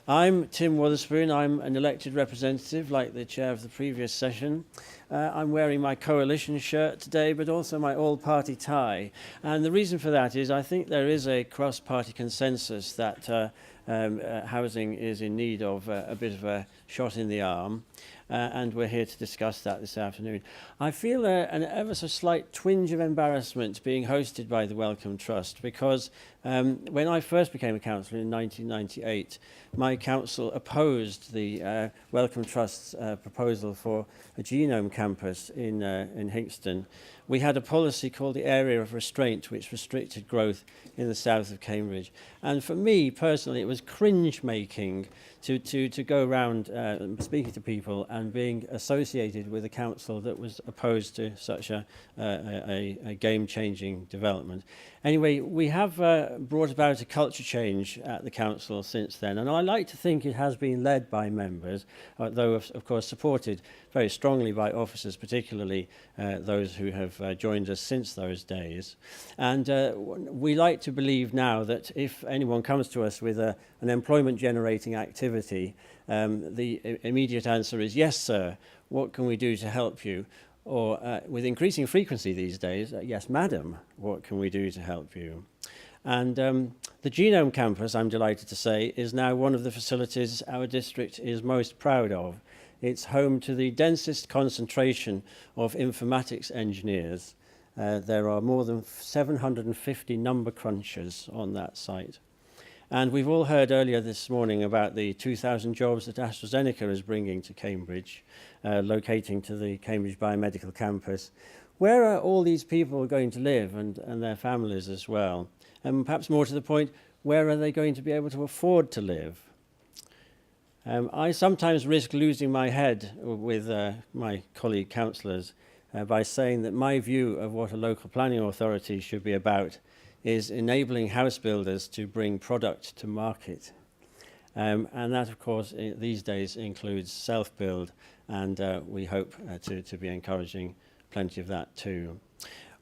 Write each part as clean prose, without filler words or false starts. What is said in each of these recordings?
I'm Tim Witherspoon. I'm an elected representative, like the chair of the previous session. I'm wearing my coalition shirt today, but also my all-party tie. And the reason for that is I think there is a cross-party consensus that housing is in need of a bit of a shot in the arm. And we're here to discuss that this afternoon. I feel an ever so slight twinge of embarrassment being hosted by the Wellcome Trust because when I first became a councillor in 1998, my council opposed the Wellcome Trust's proposal for a genome campus in Hinxton. We had a policy called the Area of Restraint, which restricted growth in the south of Cambridge. And for me, personally, it was cringe-making to go around speaking to people and being associated with a council that was opposed to such a game-changing development. Anyway, we have brought about a culture change at the council since then, and I like to think it has been led by members, though of course supported very strongly by officers, particularly those who have joined us since those days. And we like to believe now that if anyone comes to us with an employment-generating activity, the immediate answer is, yes, sir, what can we do to help you? Or with increasing frequency these days, yes, madam, what can we do to help you? And the Genome Campus, I'm delighted to say, is now one of the facilities our district is most proud of. It's home to the densest concentration of informatics engineers. There are more than 750 number crunchers on that site. And we've all heard earlier this morning about the 2,000 jobs that AstraZeneca is bringing to Cambridge, locating to the Cambridge Biomedical Campus. Where are all these people going to live and their families as well? And perhaps more to the point, where are they going to be able to afford to live? I sometimes risk losing my head with my colleague councillors by saying that my view of what a local planning authority should be about is enabling house builders to bring product to market. And that, of course, these days includes self-build, and we hope to be encouraging plenty of that too.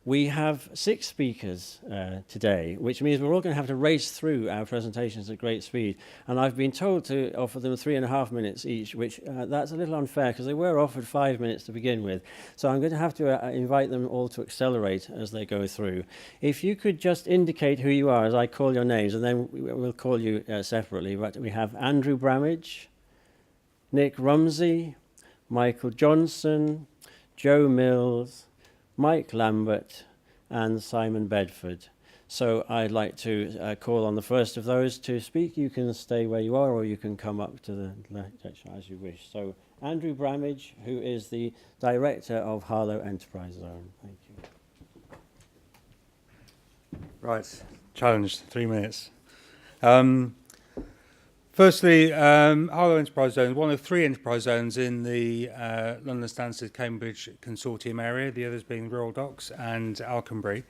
We have 6 speakers today, which means we're all going to have to race through our presentations at great speed. And I've been told to offer them 3.5 minutes each, which that's a little unfair because they were offered 5 minutes to begin with. So I'm going to have to invite them all to accelerate as they go through. If you could just indicate who you are as I call your names, and then we'll call you separately. But we have Andrew Bramage, Nick Rumsey, Michael Johnson, Joe Mills, Mike Lambert and Simon Bedford. So I'd like to call on the first of those to speak. You can stay where you are or you can come up to the left as you wish. So Andrew Bramage, who is the Director of Harlow Enterprise Zone. Thank you. Right, challenge, 3 minutes. Firstly, Harlow Enterprise Zone, one of 3 enterprise zones in the London Stansted Cambridge consortium area, the others being Rural Docks and Alconbury,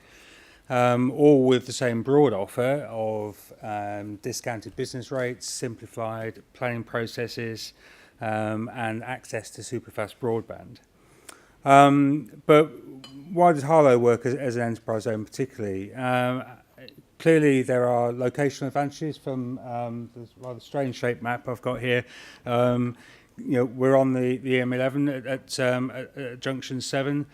all with the same broad offer of discounted business rates, simplified planning processes, and access to superfast broadband. But why does Harlow work as an enterprise zone particularly? Clearly, there are locational advantages from this rather strange shaped map I've got here. We're on the M11 at junction 7.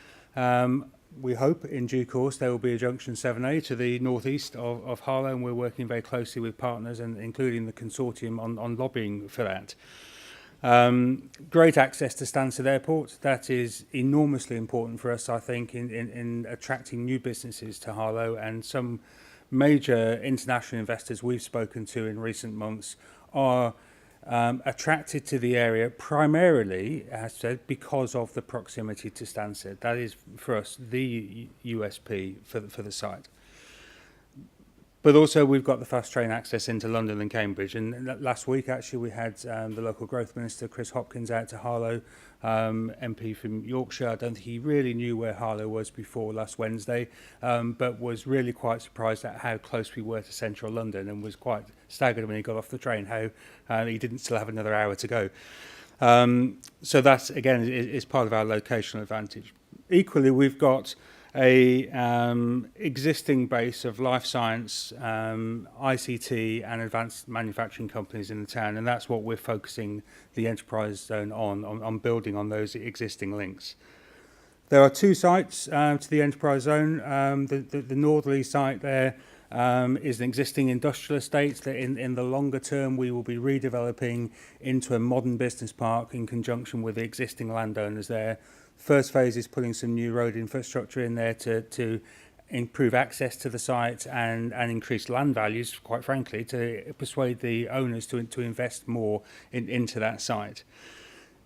We hope in due course there will be a junction 7A to the northeast of Harlow, and we're working very closely with partners, and including the consortium on lobbying for that. Great access to Stansted Airport. That is enormously important for us, I think, in attracting new businesses to Harlow, and some major international investors we've spoken to in recent months are attracted to the area primarily, as said, because of the proximity to Stansted. That is, for us, the USP for the site. But also we've got the fast train access into London and Cambridge. And last week, actually, we had the local growth minister, Chris Hopkins, out to Harlow, MP from Yorkshire. I don't think he really knew where Harlow was before last Wednesday, but was really quite surprised at how close we were to central London, and was quite staggered when he got off the train how he didn't still have another hour to go. So that, again, is part of our locational advantage. Equally, we've got a existing base of life science, ICT and advanced manufacturing companies in the town, and that's what we're focusing the enterprise zone on building on those existing links. There are two sites to the enterprise zone. The northerly site there is an existing industrial estate that in the longer term we will be redeveloping into a modern business park in conjunction with the existing landowners there. First phase is putting some new road infrastructure in there to improve access to the site and increase land values, quite frankly, to persuade the owners to invest more into that site.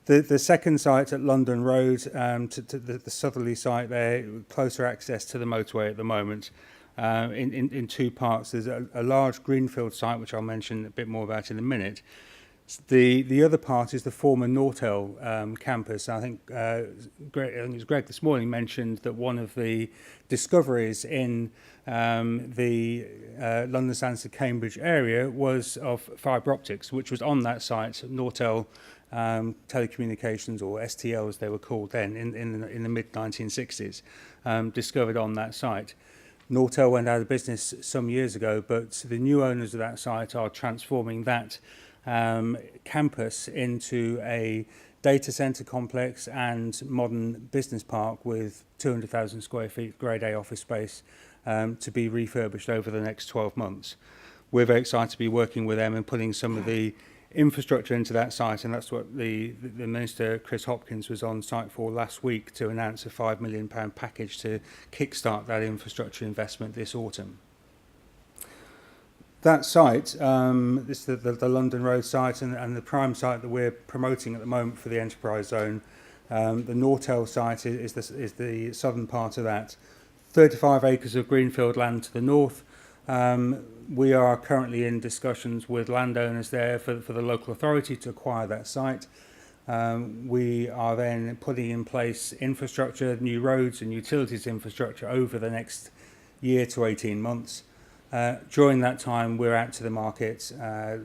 The second site at London Road, to the southerly site there, closer access to the motorway at the moment, in two parts. There's a large greenfield site, which I'll mention a bit more about in a minute. The other part is the former Nortel campus. I think it was Greg this morning mentioned that one of the discoveries in the London Stansted Cambridge area was of fibre optics, which was on that site. Nortel Telecommunications, or STL as they were called then, in the mid 1960s, discovered on that site. Nortel went out of business some years ago, but the new owners of that site are transforming that campus into a data centre complex and modern business park with 200,000 square feet grade A office space to be refurbished over the next 12 months. We're very excited to be working with them and putting some of the infrastructure into that site, and that's what the Minister, Chris Hopkins, was on site for last week to announce a £5 million package to kickstart that infrastructure investment this autumn. That site, this is the London Road site and the prime site that we're promoting at the moment for the enterprise zone. The Nortel site is the southern part of that. 35 acres of greenfield land to the north. We are currently in discussions with landowners there for the local authority to acquire that site. We are then putting in place infrastructure, new roads and utilities infrastructure over the next year to 18 months. During that time, we're out to the market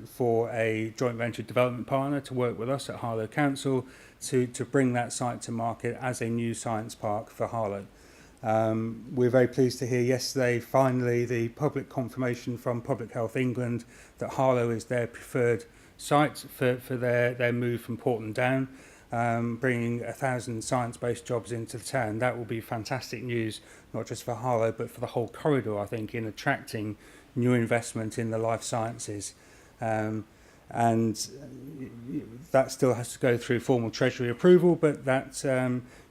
for a joint venture development partner to work with us at Harlow Council to bring that site to market as a new science park for Harlow. We're very pleased to hear yesterday, finally, the public confirmation from Public Health England that Harlow is their preferred site for their move from Portland down, bringing 1,000 science-based jobs into the town. That will be fantastic news, not just for Harlow, but for the whole corridor, I think, in attracting new investment in the life sciences. And that still has to go through formal Treasury approval, but that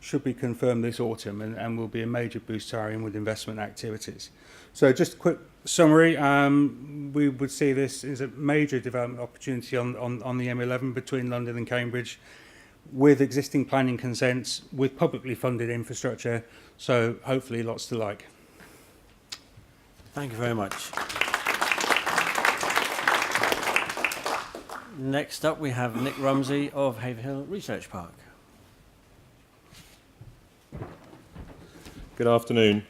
should be confirmed this autumn and will be a major boost to our inward investment activities. So just a quick summary, we would see this as a major development opportunity on the M11 between London and Cambridge, with existing planning consents, with publicly funded infrastructure, so hopefully lots to like. Thank you very much. Next up, we have Nick Rumsey of Haverhill Research Park. Good afternoon.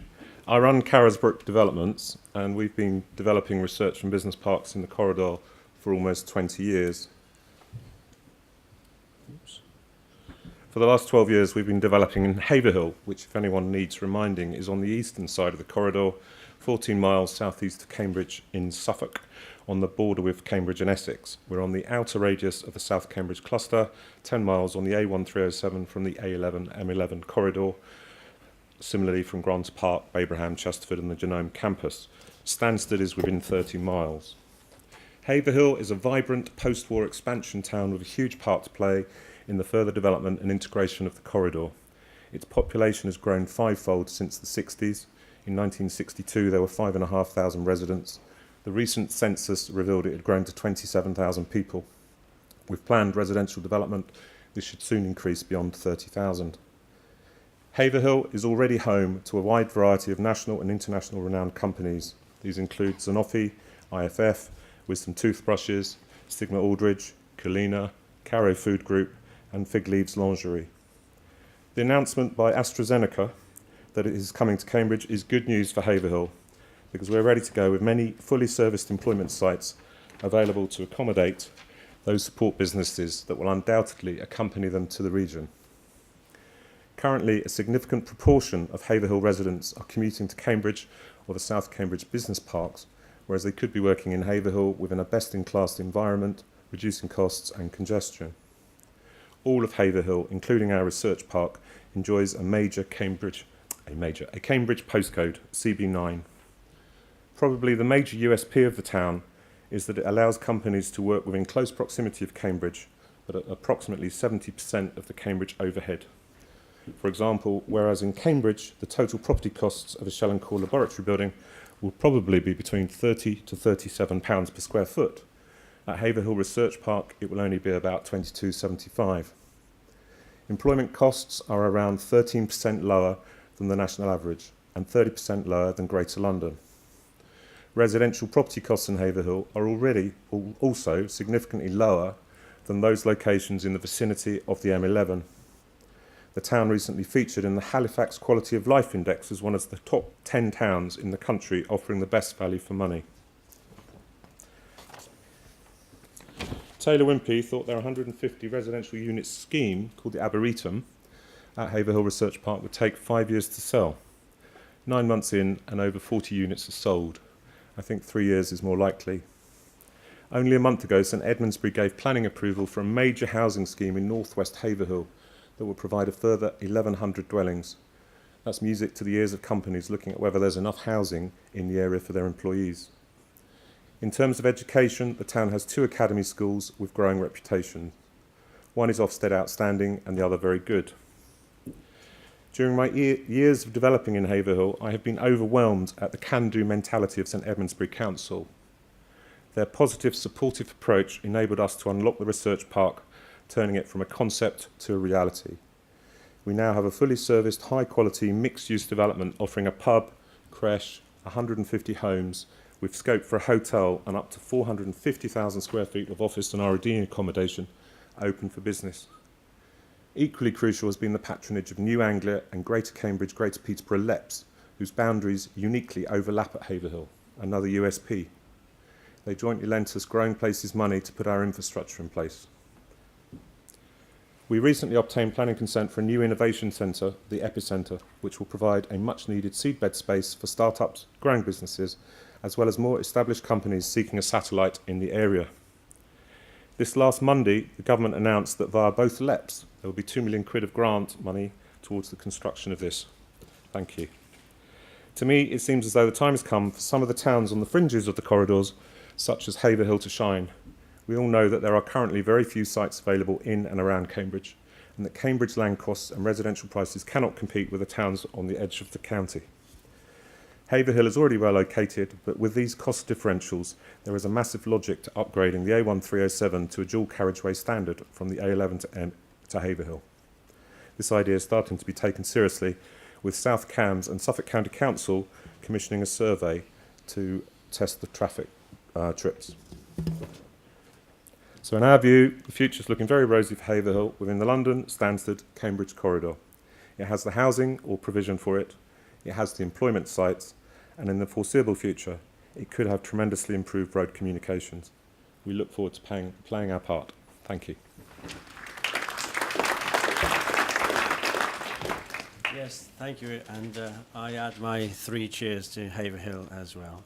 I run Carisbrooke Developments, and we've been developing research and business parks in the corridor for almost 20 years. Oops. For the last 12 years, we've been developing in Haverhill, which, if anyone needs reminding, is on the eastern side of the corridor, 14 miles southeast of Cambridge in Suffolk, on the border with Cambridge and Essex. We're on the outer radius of the South Cambridge cluster, 10 miles on the A1307 from the A11, M11 corridor, similarly from Grants Park, Babraham, Chesterford and the Genome campus. Stansted is within 30 miles. Haverhill is a vibrant post-war expansion town with a huge part to play in the further development and integration of the corridor. Its population has grown fivefold since the 60s. In 1962, there were 5,500 residents. The recent census revealed it had grown to 27,000 people. With planned residential development, this should soon increase beyond 30,000. Haverhill is already home to a wide variety of national and international renowned companies. These include Sanofi, IFF, Wisdom Toothbrushes, Stigma Aldridge, Colina, Caro Food Group, and Fig Leaves Lingerie. The announcement by AstraZeneca that it is coming to Cambridge is good news for Haverhill, because we're ready to go with many fully serviced employment sites available to accommodate those support businesses that will undoubtedly accompany them to the region. Currently, a significant proportion of Haverhill residents are commuting to Cambridge or the South Cambridge business parks, whereas they could be working in Haverhill within a best-in-class environment, reducing costs and congestion. All of Haverhill, including our research park, enjoys a Cambridge postcode, CB9. Probably the major USP of the town is that it allows companies to work within close proximity of Cambridge, but at approximately 70% of the Cambridge overhead. For example, whereas in Cambridge, the total property costs of a shell and core laboratory building will probably be between £30 to £37 per square foot. At Haverhill Research Park, it will only be about £22.75. Employment costs are around 13% lower than the national average and 30% lower than Greater London. Residential property costs in Haverhill are already also significantly lower than those locations in the vicinity of the M11. The town recently featured in the Halifax Quality of Life Index as one of the top 10 towns in the country offering the best value for money. Taylor Wimpey thought their 150 residential unit scheme, called the Arboretum, at Haverhill Research Park would take 5 years to sell. 9 months in and over 40 units are sold. I think 3 years is more likely. Only a month ago, St Edmundsbury gave planning approval for a major housing scheme in northwest Haverhill that will provide a further 1,100 dwellings. That's music to the ears of companies looking at whether there's enough housing in the area for their employees. In terms of education, the town has 2 academy schools with growing reputation. One is Ofsted Outstanding and the other very good. During my years of developing in Haverhill, I have been overwhelmed at the can-do mentality of St Edmundsbury Council. Their positive, supportive approach enabled us to unlock the research park, turning it from a concept to a reality. We now have a fully serviced, high-quality, mixed-use development offering a pub, creche, 150 homes, with scope for a hotel and up to 450,000 square feet of office and R&D accommodation open for business. Equally crucial has been the patronage of New Anglia and Greater Cambridge, Greater Peterborough LEPs, whose boundaries uniquely overlap at Haverhill, another USP. They jointly lent us Growing Places money to put our infrastructure in place. We recently obtained planning consent for a new innovation centre, the Epicentre, which will provide a much-needed seedbed space for start-ups, growing businesses, as well as more established companies seeking a satellite in the area. This last Monday, the government announced that via both LEPs, there will be £2 million of grant money towards the construction of this. Thank you. To me, it seems as though the time has come for some of the towns on the fringes of the corridors, such as Haverhill, to shine. We all know that there are currently very few sites available in and around Cambridge, and that Cambridge land costs and residential prices cannot compete with the towns on the edge of the county. Haverhill is already well located, but with these cost differentials, there is a massive logic to upgrading the A1307 to a dual carriageway standard from the A11 to Haverhill. This idea is starting to be taken seriously, with South Cambs and Suffolk County Council commissioning a survey to test the traffic trips. So in our view, the future is looking very rosy for Haverhill within the London, Stansted, Cambridge corridor. It has the housing or provision for it, it has the employment sites, and in the foreseeable future, it could have tremendously improved road communications. We look forward to playing our part. Thank you. Yes, thank you, and I add my 3 cheers to Haverhill as well.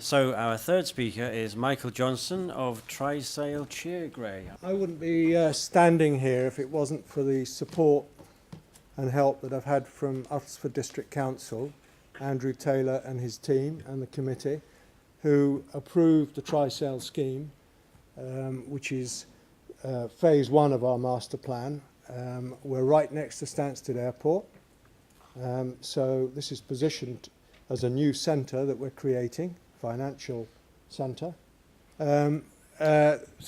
So our third speaker is Michael Johnson of Trysail Cheergrey. I wouldn't be standing here if it wasn't for the support and help that I've had from Oxford District Council, Andrew Taylor and his team and the committee, who approved the Trysail scheme, which is phase 1 of our master plan. We're right next to Stansted Airport, so this is positioned as a new centre that we're creating, financial centre. So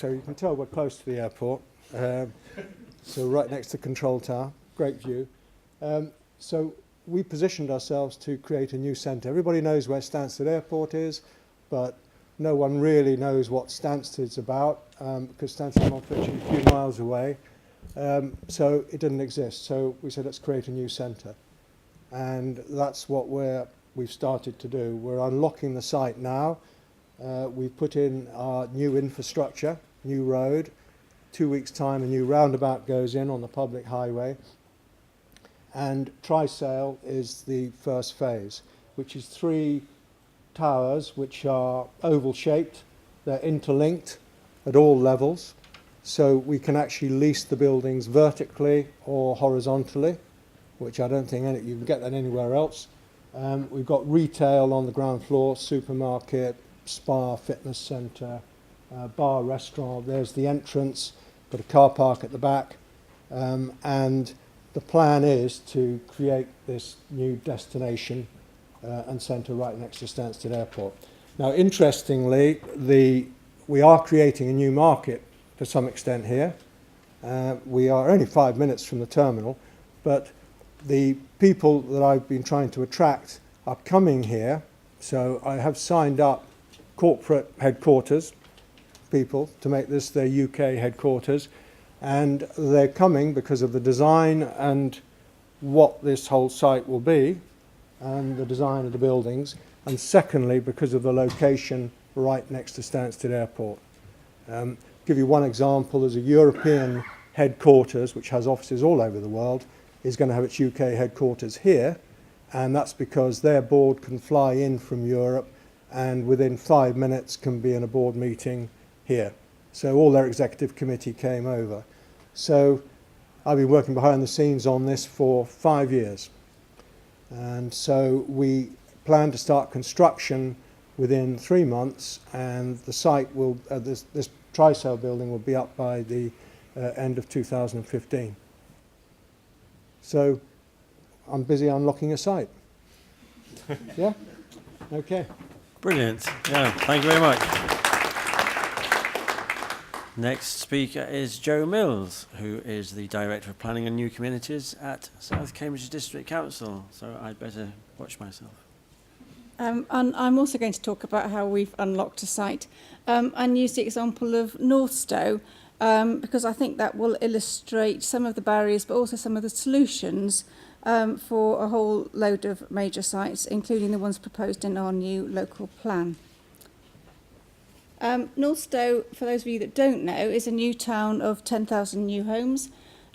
you can tell we're close to the airport, so right next to Control Tower, great view. So we positioned ourselves to create a new centre. Everybody knows where Stansted Airport is, but no one really knows what Stansted's about, because Stansted is a few miles away. So it didn't exist. So we said, let's create a new centre. And that's what we've started to do. We're unlocking the site now. We've put in our new infrastructure, new road. 2 weeks' time, a new roundabout goes in on the public highway. and Trysail is the first phase, which is 3 towers which are oval shaped. They're interlinked at all levels, so we can actually lease the buildings vertically or horizontally, which I don't think you can get that anywhere else. We've got retail on the ground floor, supermarket, spa, fitness centre, bar, restaurant. There's the entrance, got a car park at the back, and the plan is to create this new destination and centre right next to Stansted Airport. Now, interestingly, we are creating a new market to some extent here. We are only 5 minutes from the terminal, but the people that I've been trying to attract are coming here. So I have signed up corporate headquarters people to make this their UK headquarters, and they're coming because of the design and what this whole site will be and the design of the buildings, and secondly because of the location right next to Stansted Airport. Give you one example, there's a European headquarters which has offices all over the world, is going to have its UK headquarters here, and that's because their board can fly in from Europe and within 5 minutes can be in a board meeting here. So all their executive committee came over. So I've been working behind the scenes on this for 5 years. And so we plan to start construction within 3 months, and the site will, this Trysail building will be up by the end of 2015. So I'm busy unlocking a site. Yeah? Okay. Brilliant. Yeah, thank you very much. Next speaker is Joe Mills, who is the Director of Planning and New Communities at South Cambridge District Council. So I'd better watch myself. And I'm also going to talk about how we've unlocked a site and use the example of Northstowe because I think that will illustrate some of the barriers but also some of the solutions for a whole load of major sites, including the ones proposed in our new local plan. Northstowe, for those of you that don't know, is a new town of 10,000 new homes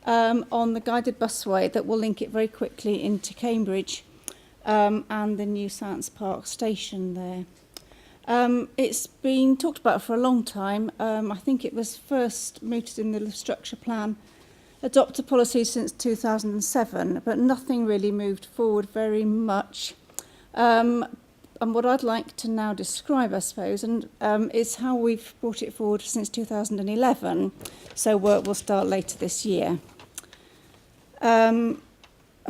on the guided busway that will link it very quickly into Cambridge and the new Science Park station there. It's been talked about for a long time. I think it was first mooted in the structure plan, adopted policy since 2007, but nothing really moved forward very much. And what I'd like to now describe, I suppose, is how we've brought it forward since 2011. So work will start later this year. Of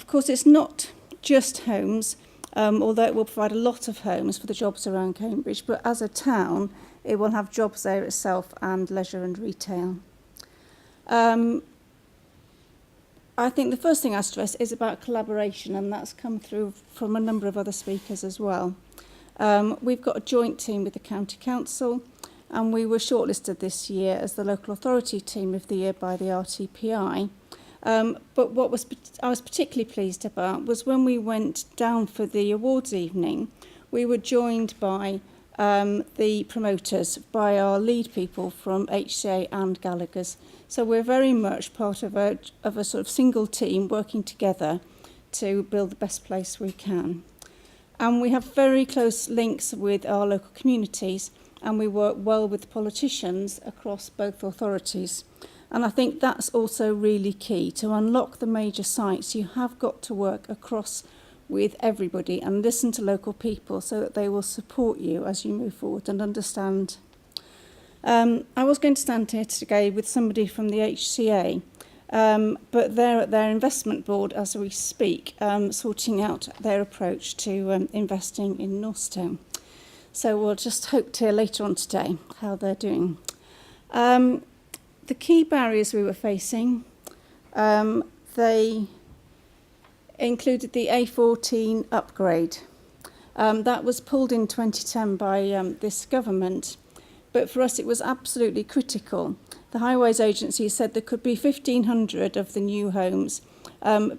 course, it's not just homes, although it will provide a lot of homes for the jobs around Cambridge, but as a town, it will have jobs there itself and leisure and retail. I think the first thing I stress is about collaboration, and that's come through from a number of other speakers as well. We've got a joint team with the County Council, and we were shortlisted this year as the Local Authority Team of the Year by the RTPI. But what I was particularly pleased about was when we went down for the awards evening, we were joined by the promoters, by our lead people from HCA and Gallagher's. So we're very much part of a sort of single team working together to build the best place we can. And we have very close links with our local communities, and we work well with politicians across both authorities. And I think that's also really key. To unlock the major sites, you have got to work across with everybody and listen to local people so that they will support you as you move forward and understand. I was going to stand here today with somebody from the HCA, but they're at their investment board as we speak, sorting out their approach to investing in Northstowe. So we'll just hope to hear later on today how they're doing. The key barriers we were facing, they included the A14 upgrade. That was pulled in 2010 by this government, but for us it was absolutely critical. The Highways Agency said there could be 1,500 of the new homes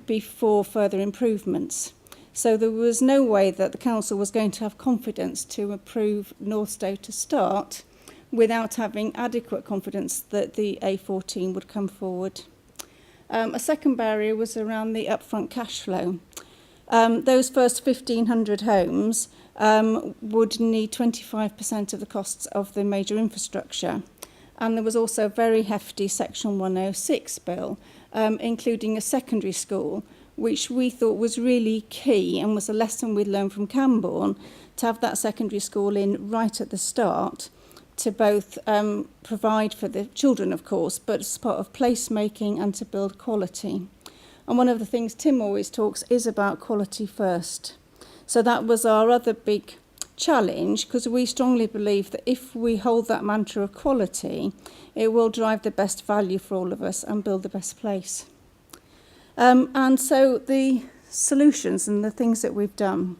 before further improvements. So there was no way that the council was going to have confidence to approve Northstowe to start without having adequate confidence that the A14 would come forward. A second barrier was around the upfront cash flow. Those first 1,500 homes would need 25% of the costs of the major infrastructure. And there was also a very hefty Section 106 bill, including a secondary school, which we thought was really key and was a lesson we'd learned from Camborne, to have that secondary school in right at the start, to both provide for the children, of course, but as part of placemaking and to build quality. And one of the things Tim always talks is about quality first. So that was our other big challenge, because we strongly believe that if we hold that mantra of quality, it will drive the best value for all of us and build the best place. And so the solutions and the things that we've done,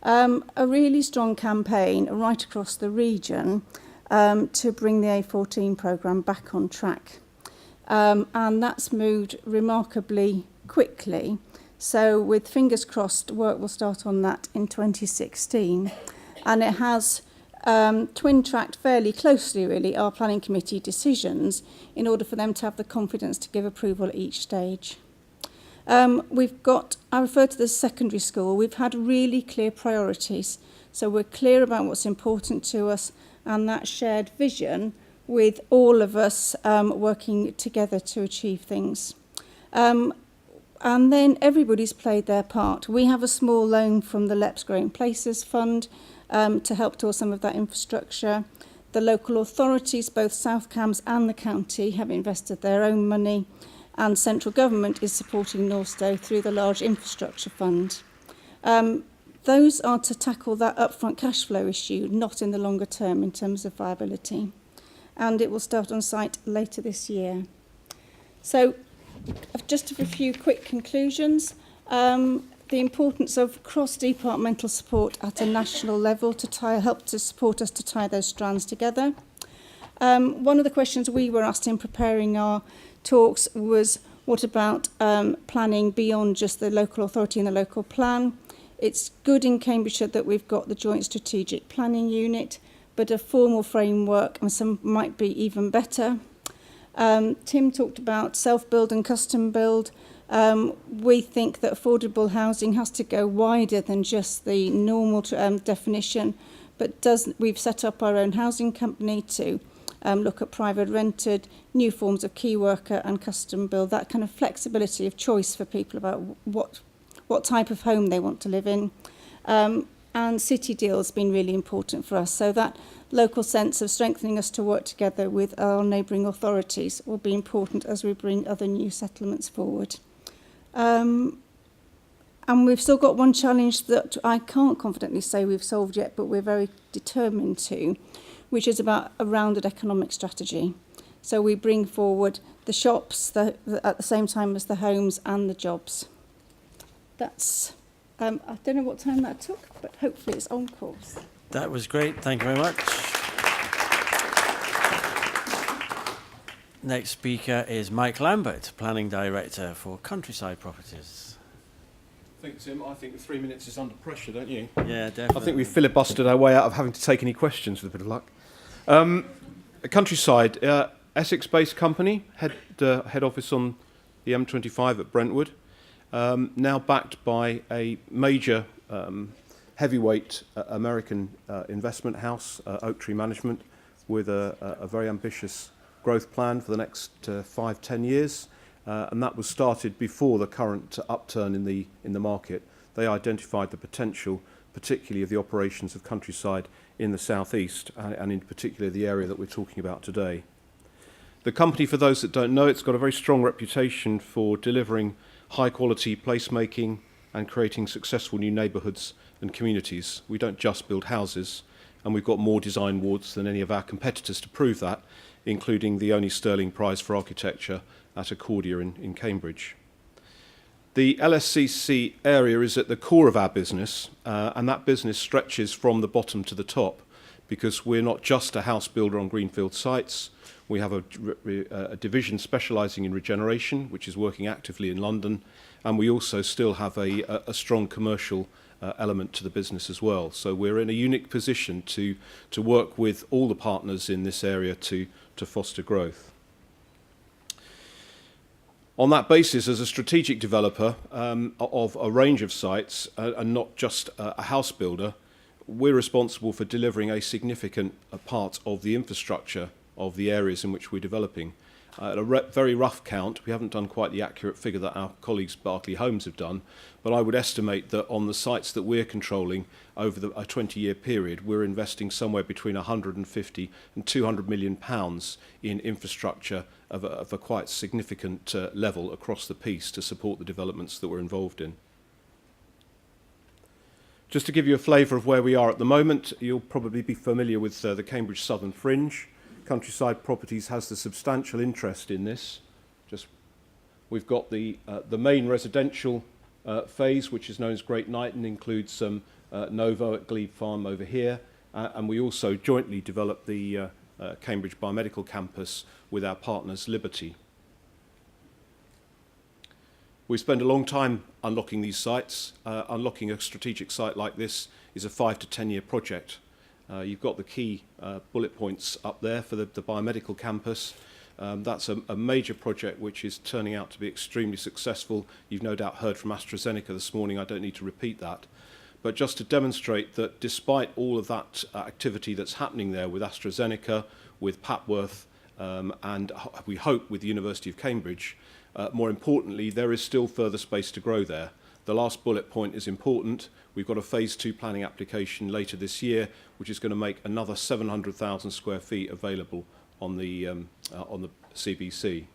a really strong campaign right across the region to bring the A14 programme back on track. And that's moved remarkably quickly. So with fingers crossed, work will start on that in 2016. And it has twin-tracked fairly closely, really, our planning committee decisions in order for them to have the confidence to give approval at each stage. We've got, I refer to the secondary school, we've had really clear priorities. So we're clear about what's important to us and that shared vision with all of us working together to achieve things. And then everybody's played their part. We have a small loan from the Lscc Growing Places Fund to help towards some of that infrastructure. The local authorities, both South Cambs and the county, have invested their own money, and central government is supporting Northstowe through the large infrastructure fund. Those are to tackle that upfront cash flow issue, not in the longer term in terms of viability. And it will start on site later this year. So just a few quick conclusions. The importance of cross-departmental support at a national level to help to support us to tie those strands together. One of the questions we were asked in preparing our talks was, what about planning beyond just the local authority and the local plan? It's good in Cambridgeshire that we've got the Joint Strategic Planning Unit, but a formal framework and some might be even better. Tim talked about self-build and custom build. We think that affordable housing has to go wider than just the normal definition, but we've set up our own housing company to look at private rented, new forms of key worker and custom build, that kind of flexibility of choice for people about what type of home they want to live in. And city deal has been really important for us. So that local sense of strengthening us to work together with our neighbouring authorities will be important as we bring other new settlements forward. And we've still got one challenge that I can't confidently say we've solved yet, but we're very determined to, which is about a rounded economic strategy. So we bring forward the shops at the same time as the homes and the jobs. That's, I don't know what time that took, but hopefully it's on course. That was great. Thank you very much. Next speaker is Mike Lambert, Planning Director for Countryside Properties. Thanks, Tim. I think the 3 minutes is under pressure, don't you? Yeah, definitely. I think we've filibustered our way out of having to take any questions with a bit of luck. Countryside, Essex-based company, head office on the M25 at Brentwood, now backed by a major heavyweight American investment house, Oak Tree Management, with a very ambitious growth plan for the next 5-10 years, and that was started before the current upturn in the market. They identified the potential, particularly of the operations of Countryside in the southeast, and in particular the area that we're talking about today. The company, for those that don't know, it's got a very strong reputation for delivering high-quality placemaking and creating successful new neighbourhoods and communities. We don't just build houses, and we've got more design awards than any of our competitors to prove that, including the only Sterling Prize for Architecture at Accordia in Cambridge. The Lscc area is at the core of our business, and that business stretches from the bottom to the top, because we're not just a house builder on greenfield sites. We have a division specialising in regeneration, which is working actively in London, and we also still have a strong commercial element to the business as well. So we're in a unique position to work with all the partners in this area to foster growth. On that basis, as a strategic developer of a range of sites and not just a house builder, we're responsible for delivering a significant part of the infrastructure of the areas in which we're developing. At a very rough count, we haven't done quite the accurate figure that our colleagues Berkeley Homes have done, but I would estimate that on the sites that we're controlling over a 20-year period, we're investing somewhere between 150 and 200 million pounds in infrastructure of a quite significant level across the piece to support the developments that we're involved in. Just to give you a flavour of where we are at the moment, you'll probably be familiar with the Cambridge Southern Fringe. Countryside Properties has the substantial interest in this. We've got the main residential phase, which is known as Great Knighton, includes some Novo at Glebe Farm over here, and we also jointly developed the Cambridge Biomedical Campus with our partners Liberty. We spend a long time unlocking these sites. Unlocking a strategic site like this is a 5 to 10 year project. You've got the key bullet points up there for the biomedical campus. That's a major project which is turning out to be extremely successful. You've no doubt heard from AstraZeneca this morning. I don't need to repeat that. But just to demonstrate that despite all of that activity that's happening there with AstraZeneca, with Papworth, and we hope with the University of Cambridge, more importantly, there is still further space to grow there. The last bullet point is important. We've got a phase 2 planning application later this year, which is going to make another 700,000 square feet available on the CBC.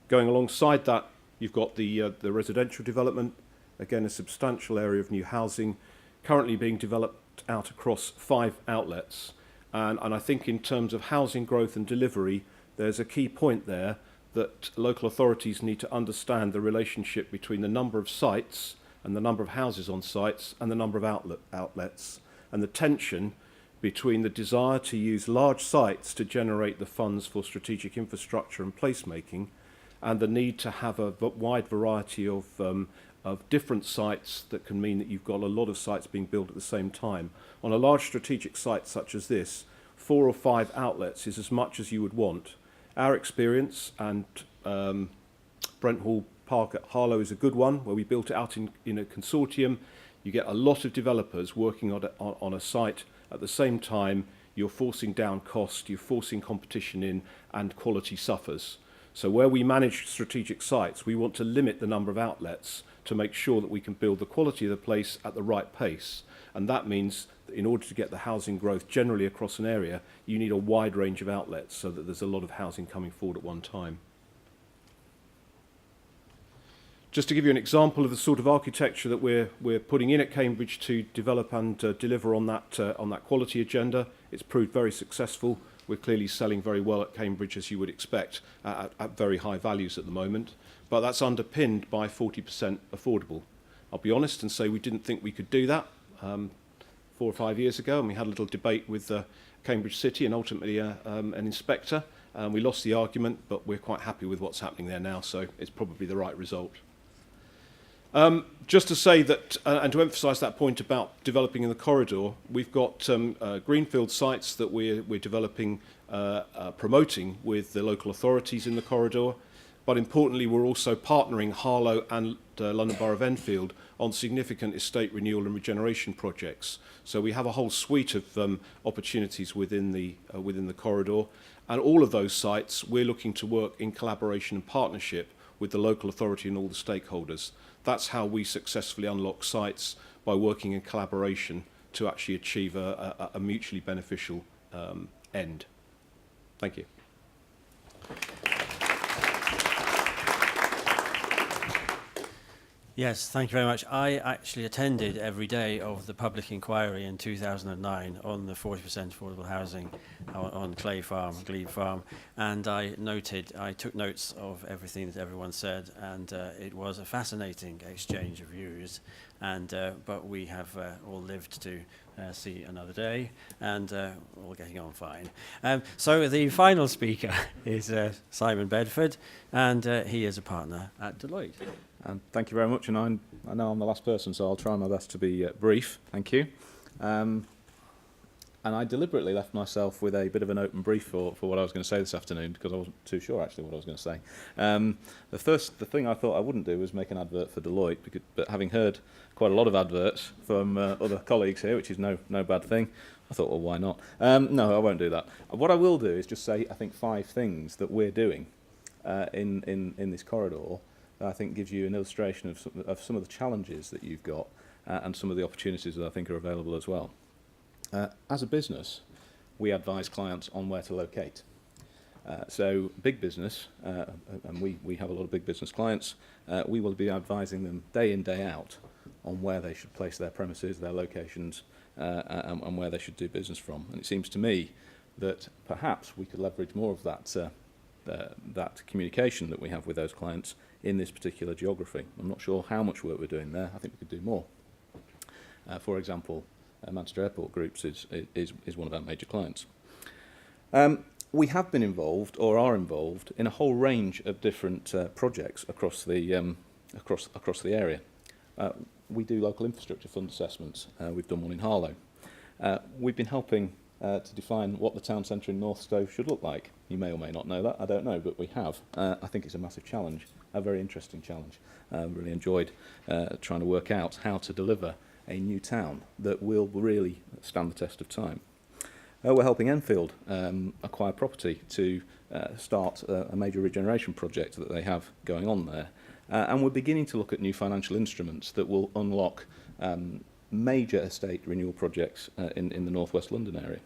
Going alongside that, you've got the residential development. Again, a substantial area of new housing currently being developed out across 5 outlets. And I think in terms of housing growth and delivery, there's a key point there that local authorities need to understand the relationship between the number of sites and the number of houses on sites and the number of outlets, and the tension between the desire to use large sites to generate the funds for strategic infrastructure and placemaking and the need to have a wide variety of different sites that can mean that you've got a lot of sites being built at the same time. On a large strategic site such as this, 4 or 5 outlets is as much as you would want. Our experience, and Brent Hall Park at Harlow is a good one, where we built it out in a consortium. You get a lot of developers working on a site at the same time. You're forcing down cost, you're forcing competition in, and quality suffers. So where we manage strategic sites, we want to limit the number of outlets to make sure that we can build the quality of the place at the right pace. And that means that in order to get the housing growth generally across an area, you need a wide range of outlets so that there's a lot of housing coming forward at one time. Just to give you an example of the sort of architecture that we're putting in at Cambridge to develop and deliver on that quality agenda, it's proved very successful. We're clearly selling very well at Cambridge, as you would expect, at very high values at the moment. But that's underpinned by 40% affordable. I'll be honest and say we didn't think we could do that 4 or 5 years ago, and we had a little debate with Cambridge City and ultimately an inspector. We lost the argument, but we're quite happy with what's happening there now, so it's probably the right result. Just to say that, and to emphasise that point about developing in the corridor, we've got greenfield sites that we're developing, promoting with the local authorities in the corridor. But importantly, we're also partnering Harlow and London Borough of Enfield on significant estate renewal and regeneration projects. So we have a whole suite of opportunities within the corridor. And all of those sites, we're looking to work in collaboration and partnership with the local authority and all the stakeholders. That's how we successfully unlock sites, by working in collaboration to actually achieve a mutually beneficial end. Thank you. Yes, thank you very much. I actually attended every day of the public inquiry in 2009 on the 40% affordable housing on Clay Farm, Glebe Farm, and I took notes of everything that everyone said, and it was a fascinating exchange of views, and but we have all lived to see another day, and all getting on fine. So the final speaker is Simon Bedford, and he is a partner at Deloitte. And thank you very much, and I know I'm the last person, so I'll try my best to be brief. Thank you. And I deliberately left myself with a bit of an open brief for what I was going to say this afternoon, because I wasn't too sure actually what I was going to say. The thing I thought I wouldn't do was make an advert for Deloitte, but having heard quite a lot of adverts from other colleagues here, which is no bad thing, I thought, well, why not? No, I won't do that. What I will do is just say, I think, 5 things that we're doing in this corridor that I think gives you an illustration of some of the challenges that you've got and some of the opportunities that I think are available as well. As a business, we advise clients on where to locate. So big business, and we have a lot of big business clients, we will be advising them day in, day out on where they should place their premises, their locations, and where they should do business from. And it seems to me that perhaps we could leverage more of that communication that we have with those clients in this particular geography. I'm not sure how much work we're doing there. I think we could do more. For example, Manchester Airport Groups is one of our major clients. We have been involved, or are involved, in a whole range of different projects across the area. We do local infrastructure fund assessments. We've done one in Harlow. We've been helping to define what the town centre in North Stowe should look like. You may or may not know that, I don't know, but we have. I think it's a massive challenge, a very interesting challenge. Really enjoyed trying to work out how to deliver a new town that will really stand the test of time. We're helping Enfield acquire property to start a major regeneration project that they have going on there. And we're beginning to look at new financial instruments that will unlock major estate renewal projects in the northwest London area,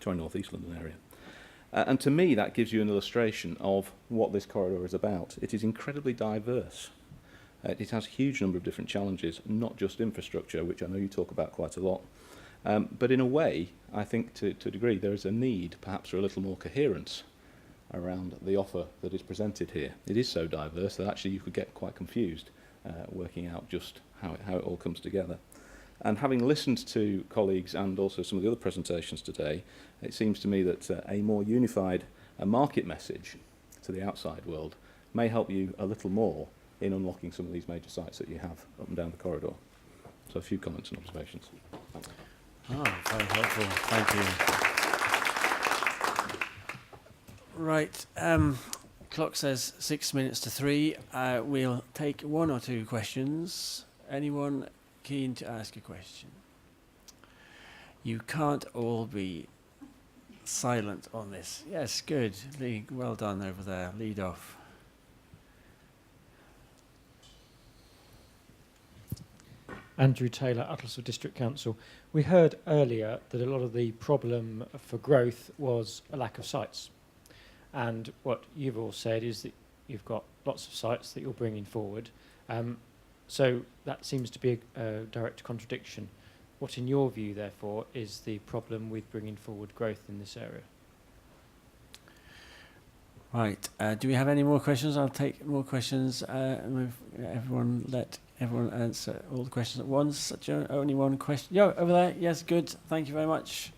northeast London area. And to me, that gives you an illustration of what this corridor is about. It is incredibly diverse. It has a huge number of different challenges, not just infrastructure, which I know you talk about quite a lot. But in a way, I think to a degree, there is a need perhaps for a little more coherence around the offer that is presented here. It is so diverse that actually you could get quite confused working out just how it all comes together. And having listened to colleagues and also some of the other presentations today, it seems to me that a more unified market message to the outside world may help you a little more in unlocking some of these major sites that you have up and down the corridor. So a few comments and observations. Thanks. Very helpful. Thank you. Right. Clock says 6 minutes to 3. We'll take 1 or 2 questions. Anyone keen to ask a question? You can't all be silent on this. Yes, good. Lee, well done over there. Lead off. Andrew Taylor, Uttlesford District Council. We heard earlier that a lot of the problem for growth was a lack of sites. And what you've all said is that you've got lots of sites that you're bringing forward. So that seems to be a direct contradiction. What, in your view, therefore, is the problem with bringing forward growth in this area? Right. Do we have any more questions? I'll take more questions. Let everyone answer all the questions at once. Only one question. Yeah, over there. Yes, good. Thank you very much.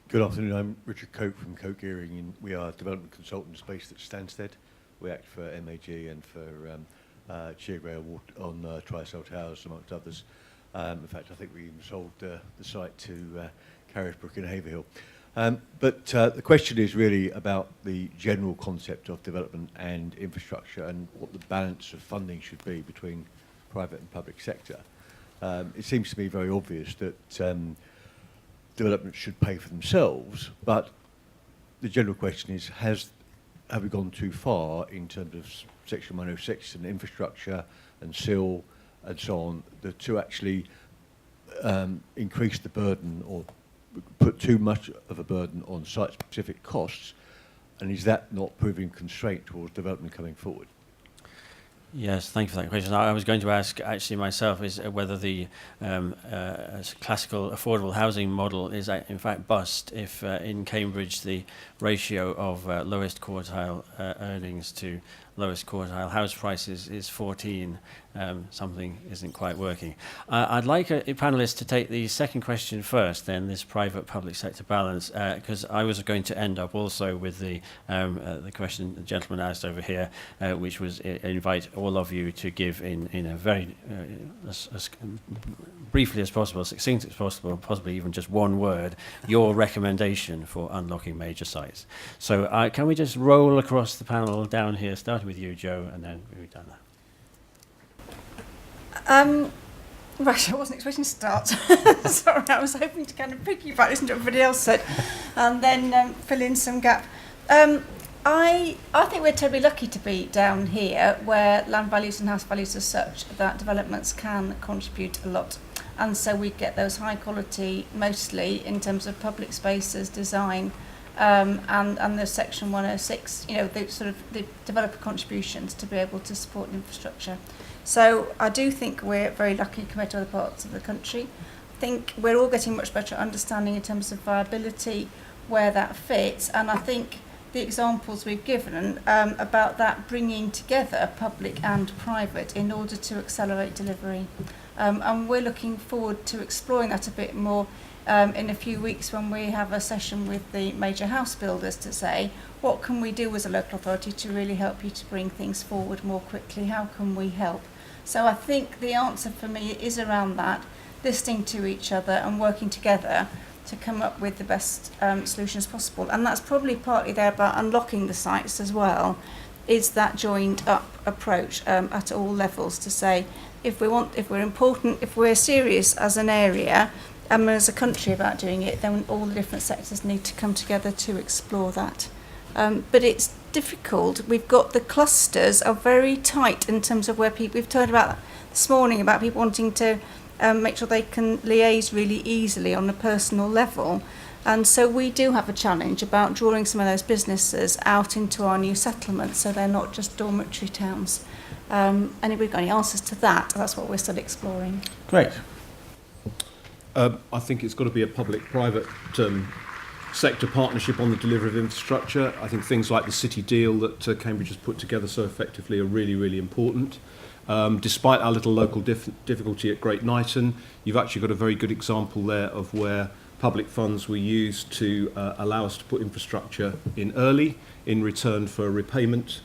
Good afternoon. I'm Richard Coke from Coke Gearing, and we are development consultants based at Stansted. We act for MAG and for Cheergrey on Trysail Towers, amongst others. In fact, I think we even sold the site to Carrisbrook in Haverhill. But the question is really about the general concept of development and infrastructure and what the balance of funding should be between private and public sector. It seems to me very obvious that development should pay for themselves, but the general question is, have we gone too far in terms of Section 106 and infrastructure and SIL and so on, to actually increase the burden or put too much of a burden on site-specific costs, and is that not proving constraint towards development coming forward? Yes, thank you for that question. I was going to ask actually myself is whether the classical affordable housing model is in fact bust if in Cambridge the ratio of lowest quartile earnings to lowest quartile house prices is 14, something isn't quite working. I'd like a panelist to take the second question first, then, this private-public sector balance, because I was going to end up also with the question the gentleman asked over here, which was invite all of you to give in a very as briefly as possible, succinct as possible, possibly even just one word, your recommendation for unlocking major sites. So can we just roll across the panel down here, starting with you, Joe, and then we've done that. Right, I wasn't expecting to start. Sorry, I was hoping to kind of piggyback, listen to what everybody else said, and then fill in some gap. I think we're terribly lucky to be down here, where land values and house values are such that developments can contribute a lot. And so we get those high quality, mostly in terms of public spaces, design, and the Section 106, the developer contributions to be able to support infrastructure. So I do think we're very lucky compared to other parts of the country. I think we're all getting much better understanding in terms of viability, where that fits, and I think the examples we've given about that bringing together public and private in order to accelerate delivery. And we're looking forward to exploring that a bit more in a few weeks when we have a session with the major house builders to say, what can we do as a local authority to really help you to bring things forward more quickly? How can we help? So I think the answer for me is around that, listening to each other and working together to come up with the best solutions possible. And that's probably partly there about unlocking the sites as well, is that joined up approach at all levels to say, if we're important, if we're serious as an area and as a country about doing it, then all the different sectors need to come together to explore that. But it's difficult. We've got the clusters are very tight in terms of where people, we've talked about this morning about people wanting to make sure they can liaise really easily on a personal level. And so we do have a challenge about drawing some of those businesses out into our new settlements so they're not just dormitory towns. And if we've got any answers to that, that's what we're still exploring. Great. I think it's got to be a public-private sector partnership on the delivery of infrastructure. I think things like the city deal that Cambridge has put together so effectively are really, really important. Despite our little local difficulty at Great Knighton, you've actually got a very good example there of where public funds were used to allow us to put infrastructure in early in return for a repayment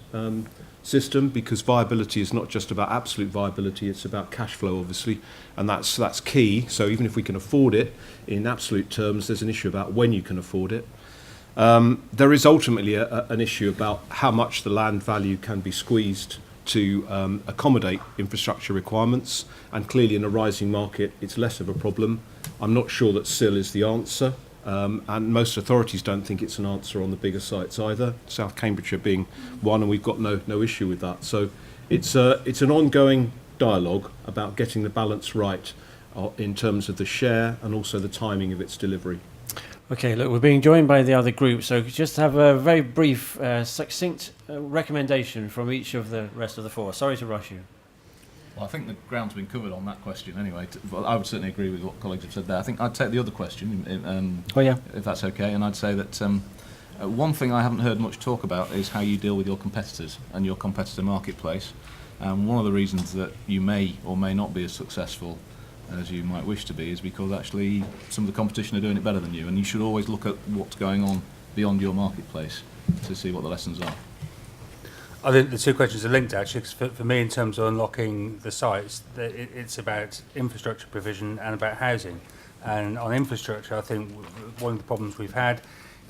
system, because viability is not just about absolute viability, it's about cash flow, obviously, and that's key. So even if we can afford it in absolute terms, there's an issue about when you can afford it. There is ultimately an issue about how much the land value can be squeezed to accommodate infrastructure requirements, and clearly in a rising market it's less of a problem. I'm not sure that SIL is the answer, and most authorities don't think it's an answer on the bigger sites either, South Cambridgeshire being one, and we've got no issue with that. So it's an ongoing dialogue about getting the balance right in terms of the share and also the timing of its delivery. Okay, look, we're being joined by the other group, so just have a very brief, succinct recommendation from each of the rest of the four. Sorry to rush you. Well, I think the ground's been covered on that question anyway. Well, I would certainly agree with what colleagues have said there. I think I'd take the other question, if that's okay, and I'd say that one thing I haven't heard much talk about is how you deal with your competitors and your competitor marketplace. One of the reasons that you may or may not be as successful as you might wish to be is because actually some of the competition are doing it better than you, and you should always look at what's going on beyond your marketplace to see what the lessons are. I think the two questions are linked actually, because for me in terms of unlocking the sites, it's about infrastructure provision and about housing. And on infrastructure, I think one of the problems we've had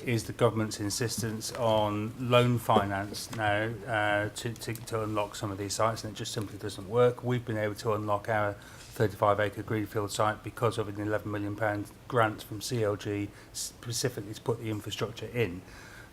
is the government's insistence on loan finance now to unlock some of these sites, and it just simply doesn't work. We've been able to unlock our 35-acre greenfield site because of an £11 million grant from CLG specifically to put the infrastructure in.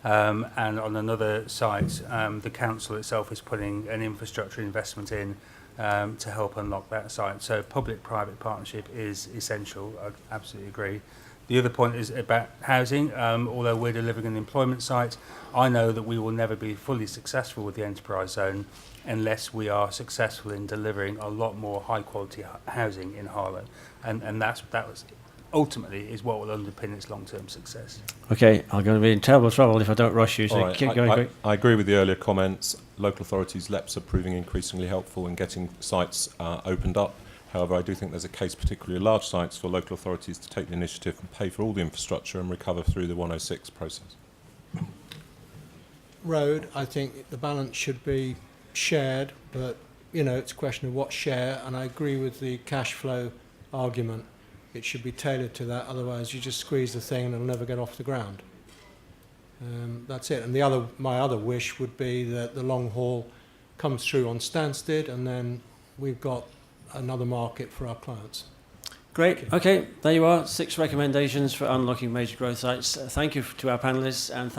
And on another site, the council itself is putting an infrastructure investment in to help unlock that site. So public-private partnership is essential. I absolutely agree. The other point is about housing. Although we're delivering an employment site, I know that we will never be fully successful with the enterprise zone unless we are successful in delivering a lot more high-quality housing in Harlow. And that was ultimately is what will underpin its long-term success. Okay, I'm going to be in terrible trouble if I don't rush you, so All right, keep going quick. I agree with the earlier comments. Local authorities, LEPs, are proving increasingly helpful in getting sites opened up. However, I do think there's a case, particularly large sites, for local authorities to take the initiative and pay for all the infrastructure and recover through the 106 process. Road, I think the balance should be shared, but, you know, it's a question of what share, and I agree with the cash flow argument. It should be tailored to that, otherwise you just squeeze the thing and it'll never get off the ground. That's it. And my other wish would be that the long haul comes through on Stansted, and then we've got another market for our clients. Great. Okay, there you are. 6 recommendations for unlocking major growth sites. Thank you to our panellists and